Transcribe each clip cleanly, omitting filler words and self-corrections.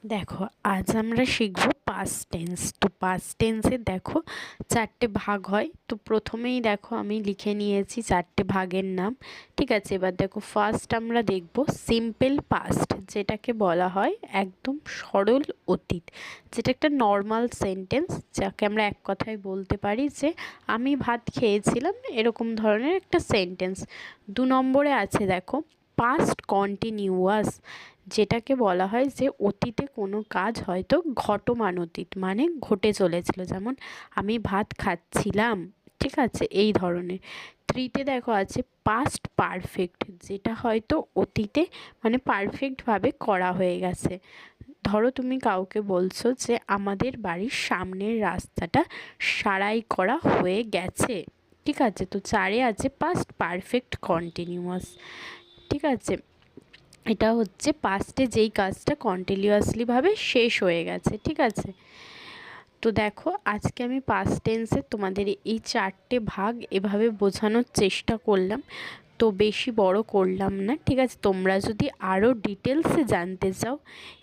দেখো, আজ আমরা শিখবো পাস্ট টেন্স। তো পাস্ট টেন্সের দেখো চারটে ভাগ হয়। তো প্রথমেই দেখো আমি লিখে নিয়েছি চারটে ভাগের নাম। ঠিক আছে, এবার দেখো ফার্স্ট আমরা দেখবো সিম্পল পাস্ট, যেটাকে বলা হয় একদম সরল অতীত, যেটা একটা নর্মাল সেন্টেন্স, যাকে আমরা এক কথায় বলতে পারি যে আমি ভাত খেয়েছিলাম, এরকম ধরনের একটা সেন্টেন্স। 2 নম্বরে আছে দেখো পাস্ট কন্টিনিউয়াস, যেটাকে বলা হয় যে অতীতে কোনো কাজ হয়তো ঘটমান অতীত, মানে ঘটে চলেছিল, যেমন আমি ভাত খাচ্ছিলাম। ঠিক আছে, এই ধরনের। 3তে দেখো আছে পাস্ট পারফেক্ট, যেটা হয়তো অতীতে মানে পারফেক্টভাবে করা হয়ে গেছে। ধরো তুমি কাউকে বলছো যে আমাদের বাড়ির সামনের রাস্তাটা সারাই করা হয়ে গেছে। ঠিক আছে, তো 4এ আছে পাস্ট পারফেক্ট কন্টিনিউয়াস। ঠিক আছে, এটা হচ্ছে পাস্টে যেই কাজটা কন্টিনিউয়াসলিভাবে শেষ হয়ে গেছে। ঠিক আছে, তো দেখো আজকে আমি পাস্ট টেন্সে তোমাদের এই চারটে ভাগ এভাবে বোঝানোর চেষ্টা করলাম, তো বেশি বড় করলাম না। ঠিক আছে, তোমরা যদি আরও ডিটেলসে জানতে চাও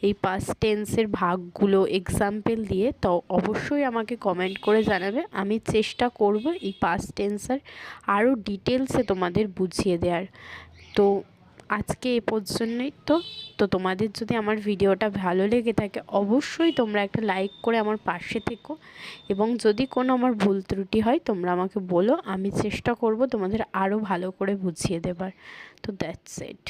এই পাস্ট টেন্সের ভাগগুলো এক্সাম্পল দিয়ে, তো অবশ্যই আমাকে কমেন্ট করে জানাবে। আমি চেষ্টা করব এই পাস্ট টেন্সের আরও ডিটেলসে তোমাদের বুঝিয়ে দেওয়ার। তো আজকে এ পর্যন্তই। তো তোমাদের যদি আমার ভিডিওটা ভালো লেগে থাকে অবশ্যই তোমরা একটা লাইক করে আমার পাশে থেকো, এবং যদি কোনো আমার ভুল ত্রুটি হয় তোমরা আমাকে বলো, আমি চেষ্টা করব তোমাদের আরও ভালো করে বুঝিয়ে দেবার। তো দ্যাটস ইট।